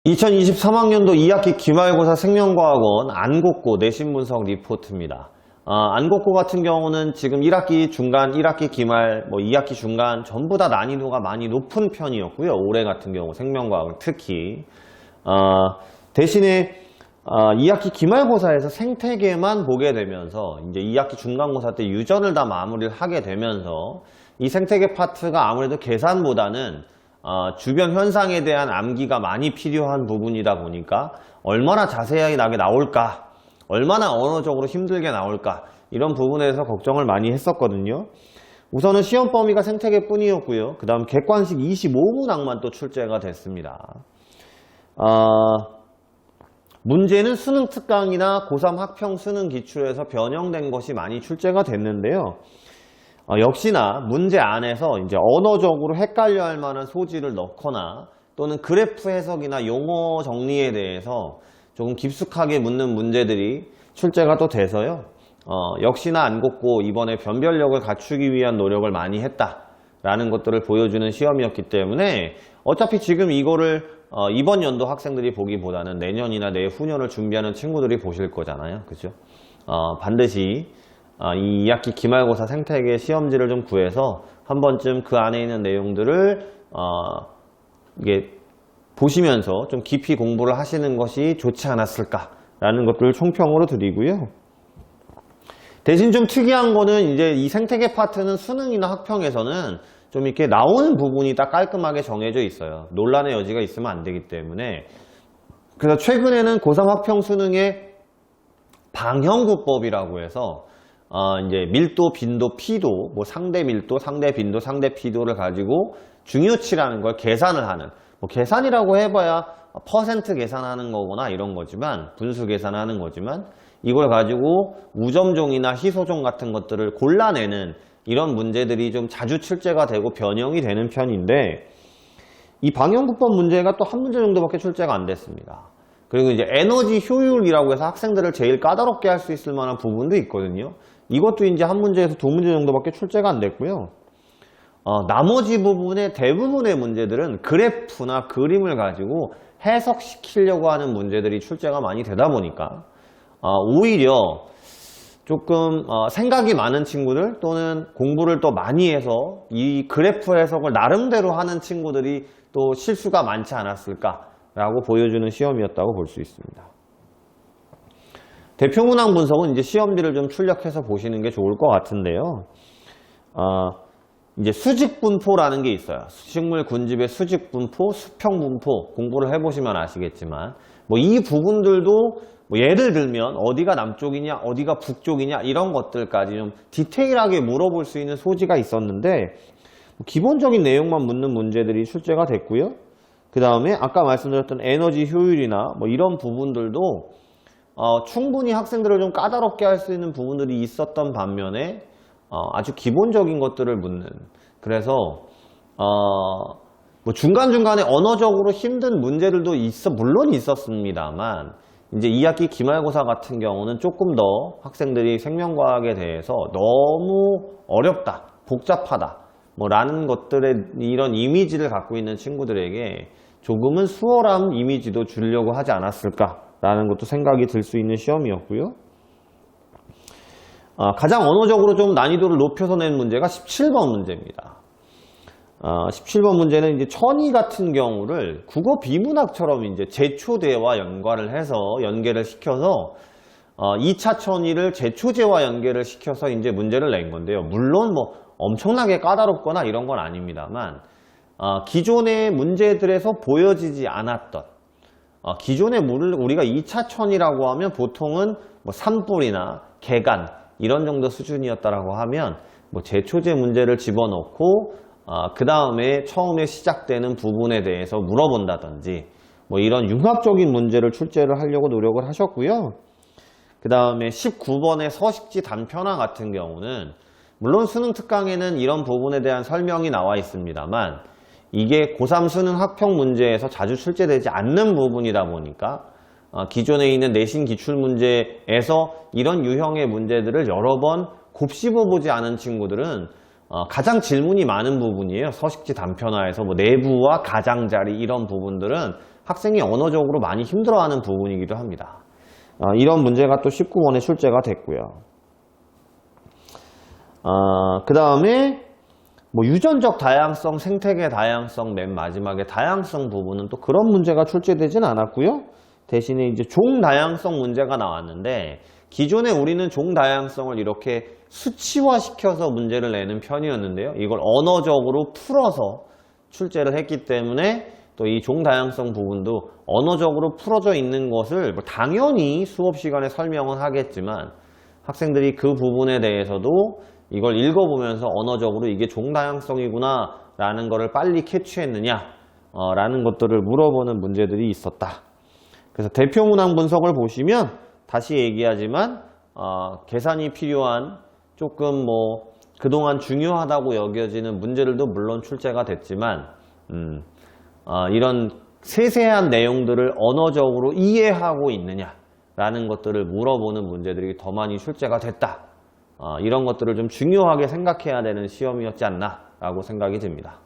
2023학년도 2학기 기말고사 생명과학원 안곡고 내신분석 리포트입니다. 안곡고 같은 경우는 지금 1학기 중간, 1학기 기말, 2학기 중간 전부 다 난이도가 많이 높은 편이었고요. 올해 같은 경우 생명과학은 특히 대신에 2학기 기말고사에서 생태계만 보게 되면서 이제 2학기 중간고사 때 유전을 다 마무리를 하게 되면서 이 생태계 파트가 아무래도 계산보다는 주변 현상에 대한 암기가 많이 필요한 부분이다 보니까 얼마나 자세하게 나올까, 얼마나 언어적으로 힘들게 나올까, 이런 부분에 대해서 걱정을 많이 했었거든요. 우선은 시험 범위가 생태계 뿐이었고요. 그 다음 객관식 25문항만 또 출제가 됐습니다. 문제는 수능 특강이나 고3 학평 수능 기출에서 변형된 것이 많이 출제가 됐는데요. 역시나 문제 안에서 이제 언어적으로 헷갈려 할 만한 소지를 넣거나 또는 그래프 해석이나 용어 정리에 대해서 조금 깊숙하게 묻는 문제들이 출제가 또 돼서요. 역시나 안곡고 이번에 변별력을 갖추기 위한 노력을 많이 했다라는 것들을 보여주는 시험이었기 때문에 어차피 지금 이거를 이번 연도 학생들이 보기보다는 내년이나 내후년을 준비하는 친구들이 보실 거잖아요. 그죠? 반드시 이 2학기 기말고사 생태계 시험지를 좀 구해서 한 번쯤 그 안에 있는 내용들을 이게 보시면서 좀 깊이 공부를 하시는 것이 좋지 않았을까라는 것들을 총평으로 드리고요. 대신 좀 특이한 거는 이제 이 생태계 파트는 수능이나 학평에서는 좀 이렇게 나오는 부분이 딱 깔끔하게 정해져 있어요. 논란의 여지가 있으면 안 되기 때문에. 그래서 최근에는 고3 학평 수능의 방형구법이라고 해서 이제 밀도, 빈도, 피도, 상대 밀도, 상대 빈도, 상대 피도를 가지고 중요치라는 걸 계산을 하는, 계산이라고 해봐야 퍼센트 계산하는 거거나 이런 거지만, 분수 계산하는 거지만, 이걸 가지고 우점종이나 희소종 같은 것들을 골라내는 이런 문제들이 좀 자주 출제가 되고 변형이 되는 편인데, 이 방형구법 문제가 또 한 문제 정도밖에 출제가 안 됐습니다. 그리고 이제 에너지 효율이라고 해서 학생들을 제일 까다롭게 할 수 있을 만한 부분도 있거든요. 이것도 이제 한 문제에서 두 문제 정도밖에 출제가 안 됐고요. 나머지 부분의 대부분의 문제들은 그래프나 그림을 가지고 해석시키려고 하는 문제들이 출제가 많이 되다 보니까 오히려 조금 생각이 많은 친구들 또는 공부를 또 많이 해서 이 그래프 해석을 나름대로 하는 친구들이 또 실수가 많지 않았을까라고 보여주는 시험이었다고 볼 수 있습니다. 대표 문항 분석은 이제 시험지를 좀 출력해서 보시는 게 좋을 것 같은데요. 이제 수직분포라는 게 있어요. 식물 군집의 수직분포, 수평분포 공부를 해보시면 아시겠지만, 이 부분들도 예를 들면 어디가 남쪽이냐, 어디가 북쪽이냐 이런 것들까지 좀 디테일하게 물어볼 수 있는 소지가 있었는데 기본적인 내용만 묻는 문제들이 출제가 됐고요. 그 다음에 아까 말씀드렸던 에너지 효율이나 이런 부분들도 충분히 학생들을 좀 까다롭게 할 수 있는 부분들이 있었던 반면에 아주 기본적인 것들을 묻는, 그래서 중간중간에 언어적으로 힘든 문제들도 물론 있었습니다만 이제 2학기 기말고사 같은 경우는 조금 더 학생들이 생명과학에 대해서 너무 어렵다, 복잡하다 라는 것들의 이런 이미지를 갖고 있는 친구들에게 조금은 수월한 이미지도 주려고 하지 않았을까라는 것도 생각이 들 수 있는 시험이었고요. 가장 언어적으로 좀 난이도를 높여서 낸 문제가 17번 문제입니다. 17번 문제는 이제 천이 같은 경우를 국어 비문학처럼 이제 제초대와 연계를 시켜서 2차 천이를 제초제와 연계를 시켜서 이제 문제를 낸 건데요. 물론 엄청나게 까다롭거나 이런 건 아닙니다만 기존의 문제들에서 보여지지 않았던 기존의 물을 우리가 2차 천이라고 하면 보통은 산불이나 개간 이런 정도 수준이었다라고 하면 제초제 문제를 집어넣고 그 다음에 처음에 시작되는 부분에 대해서 물어본다든지 이런 융합적인 문제를 출제를 하려고 노력을 하셨고요. 그 다음에 19번의 서식지 단편화 같은 경우는 물론 수능 특강에는 이런 부분에 대한 설명이 나와 있습니다만 이게 고3 수능 학평 문제에서 자주 출제되지 않는 부분이다 보니까 기존에 있는 내신 기출문제에서 이런 유형의 문제들을 여러 번 곱씹어보지 않은 친구들은 가장 질문이 많은 부분이에요. 서식지 단편화에서 내부와 가장자리 이런 부분들은 학생이 언어적으로 많이 힘들어하는 부분이기도 합니다. 이런 문제가 또 19번에 출제가 됐고요. 그 다음에 뭐 유전적 다양성, 생태계 다양성, 맨 마지막에 다양성 부분은 또 그런 문제가 출제되진 않았고요. 대신에 이제 종 다양성 문제가 나왔는데, 기존에 우리는 종 다양성을 이렇게 수치화시켜서 문제를 내는 편이었는데요. 이걸 언어적으로 풀어서 출제를 했기 때문에 또 이 종 다양성 부분도 언어적으로 풀어져 있는 것을 당연히 수업 시간에 설명은 하겠지만, 학생들이 그 부분에 대해서도 이걸 읽어보면서 언어적으로 이게 종 다양성이구나 라는 거를 빨리 캐치했느냐 라는 것들을 물어보는 문제들이 있었다. 그래서 대표 문항 분석을 보시면 다시 얘기하지만 계산이 필요한 조금 뭐 그동안 중요하다고 여겨지는 문제들도 물론 출제가 됐지만 이런 세세한 내용들을 언어적으로 이해하고 있느냐 라는 것들을 물어보는 문제들이 더 많이 출제가 됐다. 이런 것들을 좀 중요하게 생각해야 되는 시험이었지 않나 라고 생각이 듭니다.